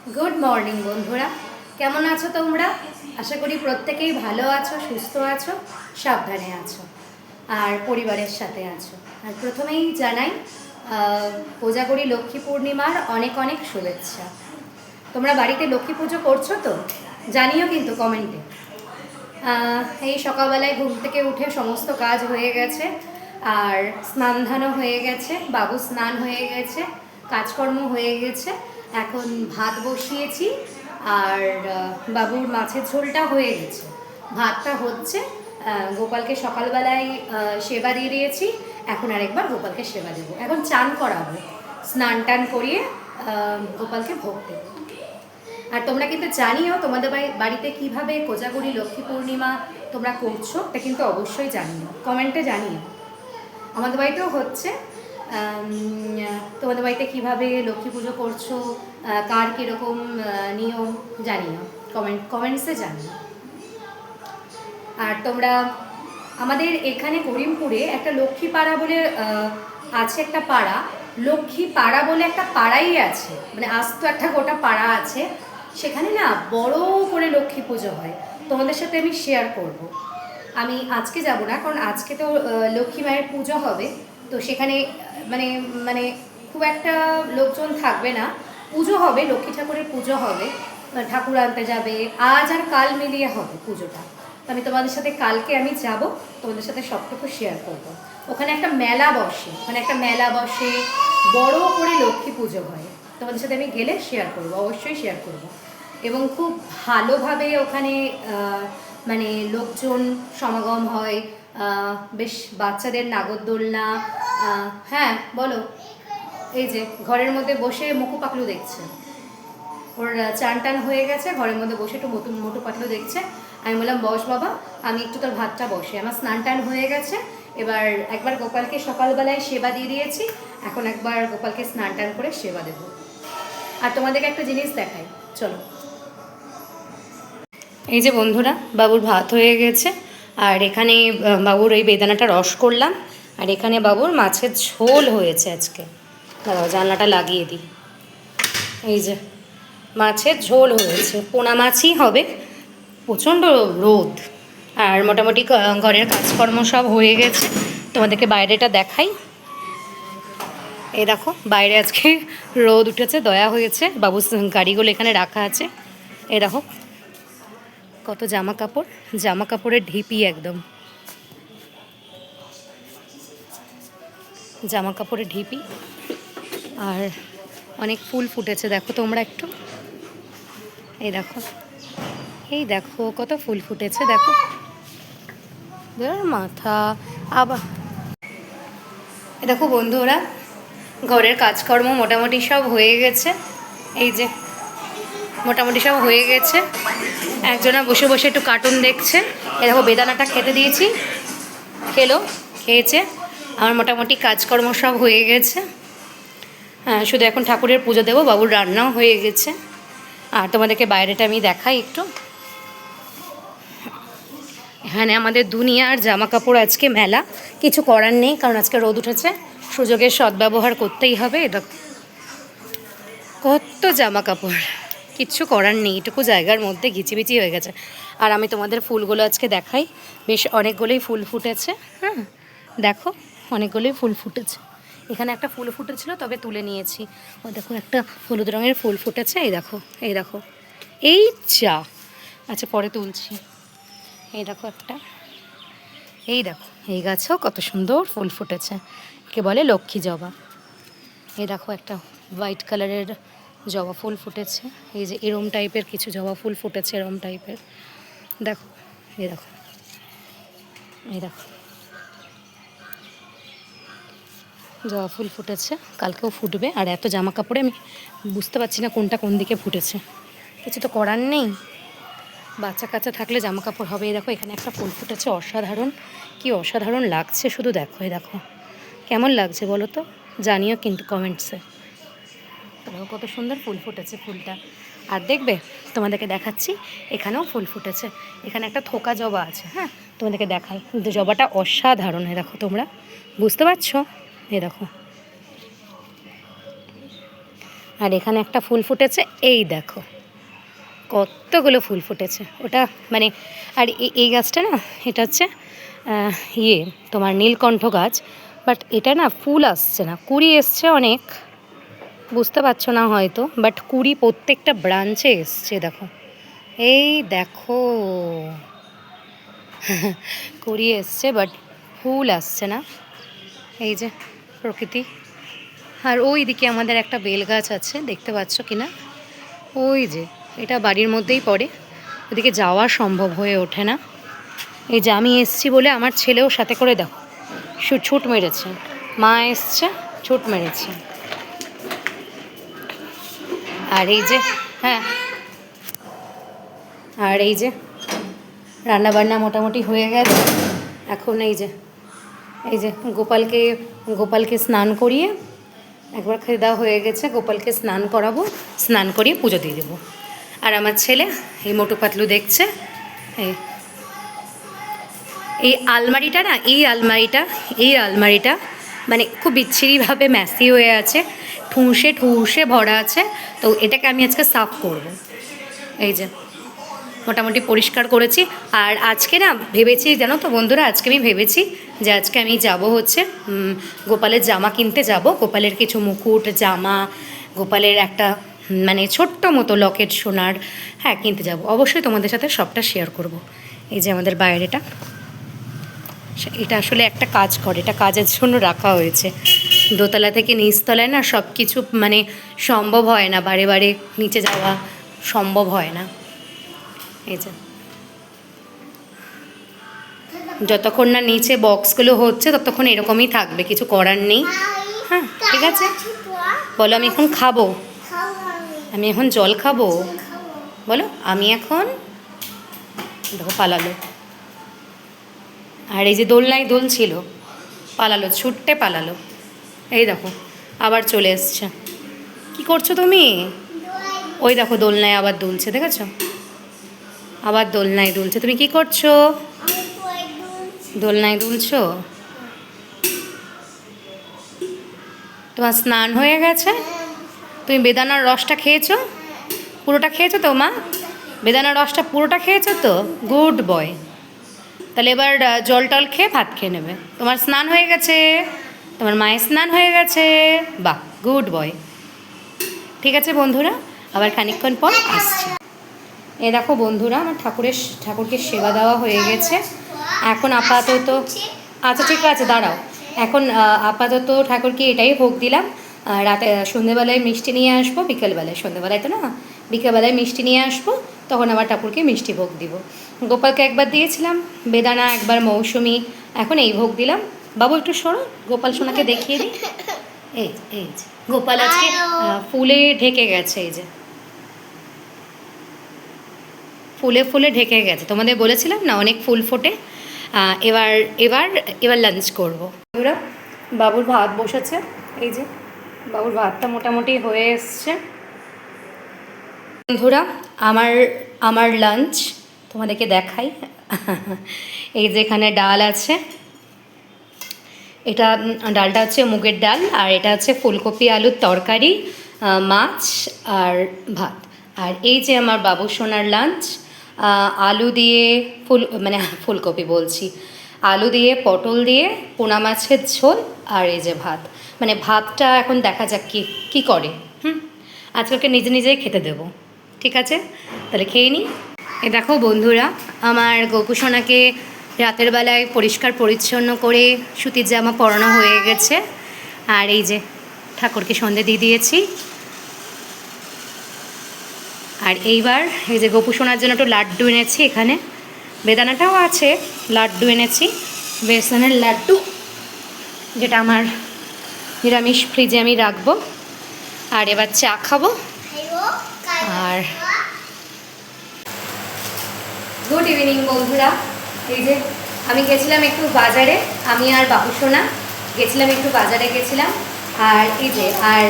Good morning বন্ধুরা, কেমন আছো তোমরা? আশা করি প্রত্যেকেই ভালো আছো, সুস্থ আছো, সাবধানে আছো আর পরিবারের সাথে আছো। আর প্রথমেই জানাই কোজাগরী লক্ষ্মী পূর্ণিমার অনেক অনেক শুভেচ্ছা। তোমরা বাড়িতে লক্ষ্মী পুজো করছো তো? জানিও কিন্তু কমেন্টে। এই সকালবেলায় ঘুম থেকে উঠে সমস্ত কাজ হয়ে গেছে, আর স্নান ধানও হয়ে গেছে, বাবু স্নান হয়ে গেছে, কাজকর্ম হয়ে গেছে। এখন ভাত বসিয়েছি, আর বাবুর মাছের ঝোলটা হয়ে গেছে, ভাতটা হচ্ছে। গোপালকে সকালবেলায় সেবা দিয়ে দিয়েছি, এখন আরেকবার গোপালকে সেবা দেবো। এখন চান করাবো, স্নান টান করিয়ে গোপালকে ভোগ দেবো। আর তোমরা কিন্তু জানিও তোমাদের বাড়িতে কিভাবে কোজাগরী লক্ষ্মী পূর্ণিমা তোমরা করছো, এটা কিন্তু অবশ্যই জানিও, কমেন্টে জানিও। আমাদের বাড়িতেও হচ্ছে। তোমাদের বাড়িতে কীভাবে লক্ষ্মী পুজো করছো, কার কীরকম নিয়ম জানিও, কমেন্টসে জানিও। আর তোমরা আমাদের এখানে করিমপুরে একটা লক্ষ্মী পাড়া বলে আছে, একটা পাড়া, লক্ষ্মী পাড়া বলে একটা পাড়াই আছে, মানে আস্ত একটা গোটা পাড়া আছে। সেখানে না বড় করে লক্ষ্মী পুজো হয়, তোমাদের সাথে আমি শেয়ার করব। আমি আজকে যাব না, কারণ আজকে তো লক্ষ্মী মায়ের পুজো হবে, তো সেখানে মানে মানে খুব একটা লোকজন থাকবে না। পুজো হবে, লক্ষ্মী ঠাকুরের পুজো হবে, ঠাকুর আনতে যাবে, আজ আর কাল মিলিয়ে হবে পুজোটা। তো আমি তোমাদের সাথে কালকে আমি যাব, তোমাদের সাথে সবটুকু শেয়ার করব। ওখানে একটা মেলা বসে, বড় করে লক্ষ্মী পুজো হয়। তোমাদের সাথে আমি গেলে শেয়ার করব, অবশ্যই শেয়ার করব। এবং খুব ভালোভাবে ওখানে মানে লোকজন সমাগম হয়, বেশ বাচ্চাদের নাগরদোলনা। হ্যাঁ বলো, এই যে ঘরের মধ্যে বসে মোটু পাতলু দেখছে, ওর চান টান হয়ে গেছে, ঘরের মধ্যে বসে একটু মোটু পাতলু দেখছে। আমি বললাম বস বাবা, আমি একটু তোর ভাতটা বসে, আমার স্নান টান হয়ে গেছে, এবার একবার গোপালকে সকালবেলায় সেবা দিয়ে দিয়েছি, এখন একবার গোপালকে স্নান টান করে সেবা দেবো। আর তোমাদেরকে একটা জিনিস দেখাই, চলো। এই যে বন্ধুরা, বাবুর ভাত হয়ে গেছে, আর এখানে বাবুর এই বেদানাটা রস করলাম, আর এখানে বাবুর মাছের ঝোল হয়েছে আজকে। দাঁড়াও জানলাটা লাগিয়ে দিই। এই যে মাছের ঝোল হয়েছে, পোনা মাছই হবে, প্রচণ্ড রোদ। আর মোটামুটি ঘরের কাজকর্ম সব হয়ে গেছে, তোমাদেরকে বাইরেটা দেখাই। এই দেখো বাইরে আজকে রোদ উঠেছে, দয়া হয়েছে, বাবু গাড়িগুলো এখানে রাখা আছে। এই দেখো কত জামা কাপড়ের ঢিপি, একদম জামা কাপড়ের ঢিপি। আর অনেক ফুল ফুটেছে, দেখো তোমরা একটু, এই দেখো কত ফুল ফুটেছে, দেখো মাথা আবার। দেখো বন্ধুরা, ঘরের কাজকর্ম মোটামুটি সব হয়ে গেছে, এই যে মোটামুটি সব হয়ে গেছে। একজনা বসে বসে একটু কার্টুন দেখছে। এ দেখো বেদানাটা খেতে দিয়েছি, খেয়েছে। আমার মোটামুটি কাজকর্ম সব হয়ে গেছে। হ্যাঁ, শুধু এখন ঠাকুরের পুজো দেবো, বাবুর রান্নাও হয়ে গেছে। আর তোমাদেরকে বাইরেটা আমি দেখাই একটু। এখানে আমাদের দুনিয়ার জামা কাপড়, আজকে মেলা, কিছু করার নেই, কারণ আজকে রোদ উঠেছে, সুযোগের সদ্ব্যবহার করতেই হবে। এটা কত জামা কাপড়, কিচ্ছু করার নেই, এটুকু জায়গার মধ্যে ঘিচিবিচি হয়ে গেছে। আর আমি তোমাদের ফুলগুলো আজকে দেখাই, বেশ অনেকগুলোই ফুল ফুটেছে। হ্যাঁ দেখো, অনেকগুলোই ফুল ফুটেছে। এখানে একটা ফুল ফুটেছিল, তবে তুলে নিয়েছি। ও দেখো একটা হলুদ রঙের ফুল ফুটেছে, এই দেখো এই চা, আচ্ছা পরে তুলছি। এই দেখো একটা, এই দেখো এই গাছেও কত সুন্দর ফুল ফুটেছে, কে বলে লক্ষ্মী জবা। এই দেখো একটা হোয়াইট কালারের জবা ফুল ফুটেছে, এই যে এরম টাইপের কিছু জবা ফুল ফুটেছে, এরম টাইপের। দেখো এই দেখো, জবা ফুল ফুটেছে, কালকেও ফুটবে। আর এত জামা কাপড়ে আমি বুঝতে পারছি না কোনটা কোন দিকে ফুটেছে, কিছু তো করার নেই, বাচ্চা কাচ্চা থাকলে জামা কাপড় হবে। এই দেখো এখানে একটা ফুল ফুটেছে, অসাধারণ, কি অসাধারণ লাগছে, শুধু দেখো। এই দেখো কেমন লাগছে বলো তো, জানিও কিন্তু কমেন্টসে। দেখো কত সুন্দর ফুল ফুটেছে ফুলটা। আর দেখবে তোমাদেরকে দেখাচ্ছি, এখানেও ফুল ফুটেছে, এখানে একটা থোকা জবা আছে। হ্যাঁ তোমাদেরকে দেখাই, কিন্তু জবাটা অসাধারণ। দেখো তোমরা বুঝতে পারছো, দেখো। আর এখানে একটা ফুল ফুটেছে, এই দেখো কতগুলো ফুল ফুটেছে। ওটা মানে আর এই গাছটা না, এটা হচ্ছে তোমার নীলকণ্ঠ গাছ, বাট এটা না ফুল আসছে না, কুড়ি এসছে অনেক, বুঝতে পারছো না হয়তো, বাট কুড়ি প্রত্যেকটা ব্রাঞ্চে এসছে। দেখো এই দেখো কুড়ি এসছে, বাট ফুল আসছে না। এই যে প্রকৃতি। আর ওই দিকে আমাদের একটা বেল গাছ আছে, দেখতে পাচ্ছ কি না, ওই যে এটা বাড়ির মধ্যেই পড়ে, ওদিকে যাওয়া সম্ভব হয়ে ওঠে না। এই যে আমি এসছি বলে আমার ছেলেও সাথে করে দেখো ছুট মেরেছে, মা এসছে ছুট মেরেছে। আর এই যে হ্যাঁ, আর এই যে রান্নাবান্না মোটামুটি হয়ে গেছে। এখন এই যে গোপালকে স্নান করিয়ে, একবার খেয়ে দেওয়া হয়ে গেছে, গোপালকে স্নান করাবো, স্নান করিয়ে পুজো দিয়ে দেবো। আর আমার ছেলে এই মোটু পাতলু দেখছে। এই আলমারিটা না, এই আলমারিটা মানে খুব বিচ্ছিরিভাবে ম্যাসি হয়ে আছে, ঠুসে ভরা আছে। তো এটাকে আমি আজকে সাফ করব। এই যে মোটামুটি পরিষ্কার করেছি। আর আজকে না ভেবেছি, জানো তো বন্ধুরা, আজকে আমি ভেবেছি যে আজকে আমি যাব হচ্ছে গোপালের জামা কিনতে যাব, গোপালের কিছু মুকুট, জামা, গোপালের একটা মানে ছোট্ট মতো লকেট সোনার, হ্যাঁ কিনতে যাব। অবশ্যই তোমাদের সাথে সবটা শেয়ার করব। এই যে আমাদের বাইরেটা, এটা আসলে একটা কাজ করে, এটা কাজের জন্য রাখা হয়েছে। দোতলা থেকে নিচতলায় না সব কিছু মানে সম্ভব হয় না, বারে বারে নিচে যাওয়া সম্ভব হয় না। এই যে যতক্ষণ না নিচে বক্সগুলো হচ্ছে ততক্ষণ এরকমই থাকবে, কিছু করার নেই। হ্যাঁ ঠিক আছে, বলো আমি এখন খাবো, আমি এখন জল খাবো, বলো আমি এখন, দেখো পালালো। আর এই যে দোলনায় দুলছিল, পালালো, ছুটতে পালালো। এই দেখো আবার চলে এসছে। কি করছো তুমি? ওই দেখো দোলনায় আবার দুলছে, দেখেছো, আবার দোলনায় দুলছে। তুমি কি করছো? দোলনায় দুলছো? তোমার স্নান হয়ে গেছে? তুমি বেদানার রসটা খেয়েছো? পুরোটা খেয়েছো তো মা? বেদানার রসটা পুরোটা খেয়েছো তো? Good boy. তাহলে এবার জল টল খেয়ে ভাত খেয়ে নেবে। তোমার স্নান হয়ে গেছে, তোমার মায়ের স্নান হয়ে গেছে, বাহ গুড বয়। ঠিক আছে বন্ধুরা, আবার খানিকক্ষণ পর আসছি। এ দেখো বন্ধুরা, আমার ঠাকুরকে সেবা দেওয়া হয়ে গেছে। এখন আপাতত, আচ্ছা ঠিক আছে দাঁড়াও, এখন আপাতত ঠাকুরকে এটাই ভোগ দিলাম। রাতে সন্ধেবেলায় মিষ্টি নিয়ে আসবো, বিকেলবেলায়, সন্ধেবেলায় তো না, বিকেলবেলায় মিষ্টি নিয়ে আসবো, তখন আবার ঠাকুরকে মিষ্টি ভোগ দিব। গোপালকে একবার দিয়েছিলাম বেদানা, একবার মৌসুমি, এখন এই ভোগ দিলাম। বাবু একটু সরো, গোপাল সোনাকে দেখিয়ে দিই। এই এই গোপাল আজকে ফুলে ঢেকে গেছে, এই যে ফুলে ফুলে ঢেকে গেছে, তোমাদের বলেছিলাম না অনেক ফুল ফোটে। এবার এবার এবার লাঞ্চ করবো। বন্ধুরা বাবুর ভাত বসেছে, এই যে বাবুর ভাতটা মোটামুটি হয়ে এসছে। বন্ধুরা আমার লাঞ্চ তোমাদেরকে দেখাই। এই যে এখানে ডাল আছে, এটা ডালটা হচ্ছে মুগের ডাল, আর এটা হচ্ছে ফুলকপি আলুর তরকারি, মাছ আর ভাত। আর এই যে আমার বাবু সোনার লাঞ্চ, আলু দিয়ে ফুলকপি বলছি, আলু দিয়ে পটল দিয়ে পোনা মাছের ঝোল, আর এই যে ভাত। মানে ভাতটা এখন দেখা যাক কি করে। আজকালকে নিজে নিজেই খেতে দেবো। ঠিক আছে তাহলে খেয়ে নিই। এ দেখো বন্ধুরা, আমার গোপু সোনাকে রাতের বেলায় পরিষ্কার পরিচ্ছন্ন করে সুতির জামা পরানো হয়ে গেছে। আর এই যে ঠাকুরকে সন্ধে দিয়ে দিয়েছি। আর এইবার এই যে গোপু সোনার জন্য একটু লাড্ডু এনেছি, এখানে বেদানাটাও আছে, লাড্ডু এনেছি, বেসনের লাড্ডু, যেটা আমার নিরামিষ ফ্রিজে আমি রাখবো। আর এবার চা খাবো। আর গুড ইভিনিং বন্ধুরা, এই যে আমি গেছিলাম একটু বাজারে, আমি আর বাবু সোনা গেছিলাম একটু বাজারে গেছিলাম। আর এই যে আর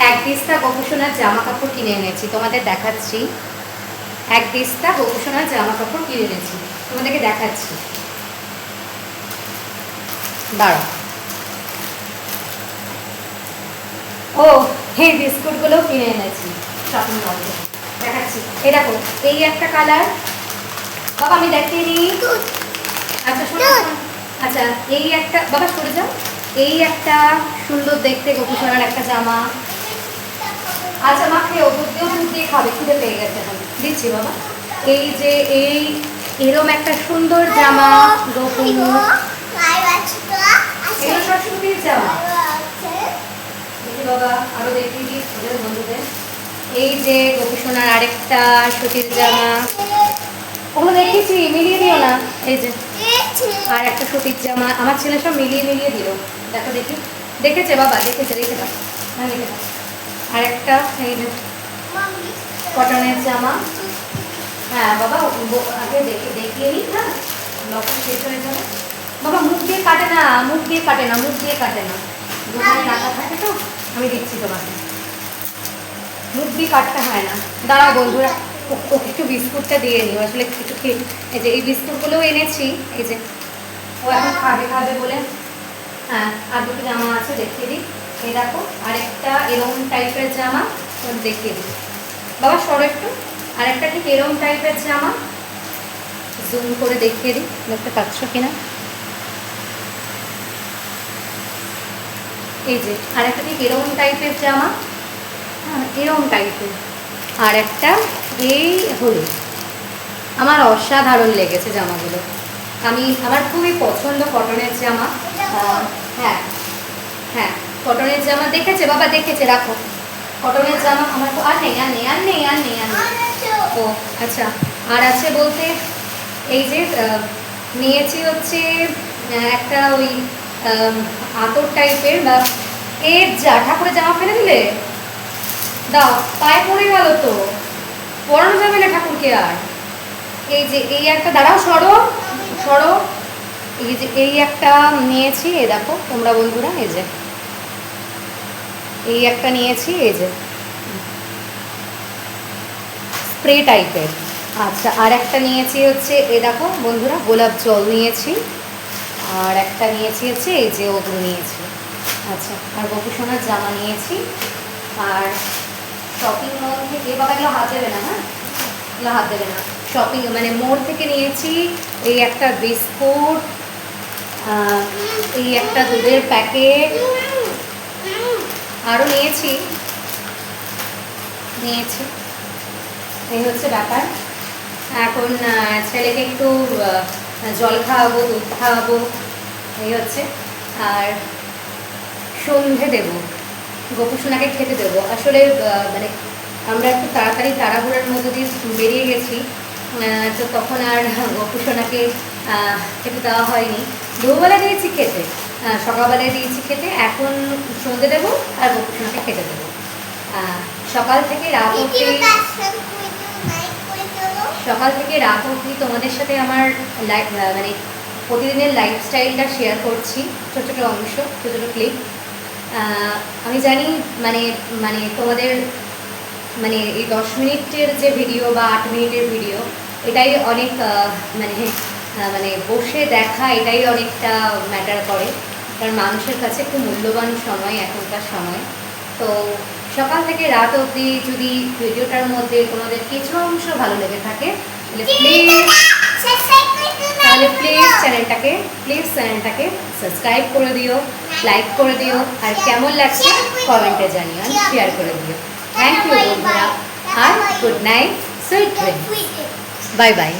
এক দিস্তা গোপু সোনার জামা কাপড় কিনে এনেছি, তোমাদের দেখাচ্ছি। এক দিস্তা গোপু সোনার জামা কাপড় কিনে এনেছি, তোমাদেরকে দেখাচ্ছি, দাঁড়াও। ও এই বিস্কুটগুলো কিনে এনেছি শপিং মল থেকে, দেখাচ্ছি। এই দেখো, এই একটা কালার, বাবা আমি দেখিয়ে দিই। আচ্ছা শোনো, আচ্ছা এই একটা, বাবা সরে যাও, এই একটা সুন্দর দেখতে গোপুসোনার একটা জামা। আচ্ছা মা খেয়েও, দুধ দিয়েও, দুধ দিয়ে খাবে, খিদে পেয়ে গেছে, এখন দিচ্ছি বাবা। এই যে এই এরম একটা সুন্দর জামা গোপু, এগুলো সব সুতির জামা। দেখি বাবা আরো দেখিয়ে দিই ওদের বন্ধুদের। এই যে গোপুসোনার আরেকটা সুতির জামা, ওগুলো দেখেছি, মিলিয়ে দিও না। এই যে আর একটা সুতির জামা, আমার ছেলে সব মিলিয়ে মিলিয়ে দিল, দেখো দেখি। দেখেছে বাবা, দেখেছে, দেখে দাও, হ্যাঁ দেখে দাও। আর একটা এই যে কটনের জামা। হ্যাঁ বাবা আগে দেখিয়ে নিই, হ্যাঁ লকটা শেষ হয়ে যাবে। বাবা মুখ দিয়ে কাটে না, মুখ দিয়ে কাটে না, মুখ দিয়ে কাটে না, দোকানে রাখা থাকে তো, আমি দিচ্ছি তোমাকে, মুখ দিয়ে কাটতে হয় না। দাঁড়াও বন্ধুরা, ওকে একটু বিস্কুটটা দিয়ে নিও, আসলে একটু খেয়ে। এই যে এই বিস্কুটগুলোও এনেছি, এই যে ও এখন খাবে খাবে বলে। হ্যাঁ আর দুটো জামা আছে, দেখিয়ে দিই। এই দেখো আরেকটা এরকম টাইপের জামা, দেখিয়ে দিই বাবা সরো একটু। আরেকটা ঠিক এরকম টাইপের জামা, জুম করে দেখিয়ে দিই, দেখতে পাচ্ছ কিনা। এই যে আরেকটা ঠিক এরকম টাইপের জামা, হ্যাঁ এরকম টাইপের। আর একটা এই হলুদ। আমার অসাধারণ লেগেছে জামাগুলো, আমার খুবই পছন্দ কটনের জামা। হ্যাঁ হ্যাঁ কটনের জামা, দেখেছে বাবা, দেখেছে, রাখো। কটনের জামা আমার আর নেই, আর নেই, আর নেই, আর নেই, আর নেই। ও আচ্ছা, আর আছে বলতে এই যে নিয়েছি হচ্ছে একটা ওই আতর টাইপের, বা এর যা ঠাকুরের জামা ফেলে দিলে, দাও পায়ে পড়ে গেল তো, পরানো যাবে না ঠাকুরকে আর। এই যে এই একটা, দাঁড়াও সরো সরো, এই যে এই একটা নিয়েছি, এই দেখো তোমরা বন্ধুরা, এই যে এই একটা নিয়েছি, এই যে স্প্রে টাইপের। আচ্ছা আর একটা নিয়েছি হচ্ছে, এই দেখো বন্ধুরা গোলাপ জল নিয়েছি। আর একটা নিয়েছি হচ্ছে এই যে ওগুলো নিয়েছি। আচ্ছা আর গোপুসোনার জামা নিয়েছি। আর শপিং মল থেকে, বাবা এগুলো হাত দেবে না, হ্যাঁ এগুলো হাত দেবে না, শপিং মানে মোড় থেকে নিয়েছি এই একটা বিস্কুট, এই একটা দুধের প্যাকেট, আরও নিয়েছি এই হচ্ছে ব্যাপার। এখন ছেলেকে একটু জল খাওয়াবো, দুধ খাওয়াবো, এই হচ্ছে। আর সন্ধে দেবো, গোপুসোনাকে খেতে দেবো। আসলে মানে আমরা একটু তাড়াতাড়ি তাড়াহুড়োর মধ্যে দিয়ে বেরিয়ে গেছি, তো তখন আর গোপুসোনাকে খেতে দেওয়া হয়নি। দুবেলা দিয়েছি খেতে, সকালবেলায় দিয়েছি খেতে, এখন সন্ধে দেবো আর গোপুসোনাকে খেতে দেবো। সকাল থেকে রাত অবধি তোমাদের সাথে আমার মানে প্রতিদিনের লাইফস্টাইলটা শেয়ার করছি, ছোটো ছোটো অংশ, ছোটো ছোটো ক্লিপ। আমি জানি মানে মানে তোমাদের মানে এই 10 মিনিটের যে ভিডিও বা 8 মিনিটের ভিডিও, এটাই অনেক মানে মানে বসে দেখা, এটাই অনেকটা ম্যাটার করে, কারণ মানুষের কাছে খুব মূল্যবান সময় এখনকার সময়। তো সকাল থেকে রাত অবধি যদি ভিডিওটার মধ্যে তোমাদের কিছু অংশ ভালো লেগে থাকে, তাহলে প্লিজ চ্যানেলটাকে সাবস্ক্রাইব করে দিও, লাইক করে দিও, আর কেমন লাগছে কমেন্টে জানিও, শেয়ার করে দিও। থ্যাংক ইউ বন্ধুরা, আর good night, sweet dreams, bye by.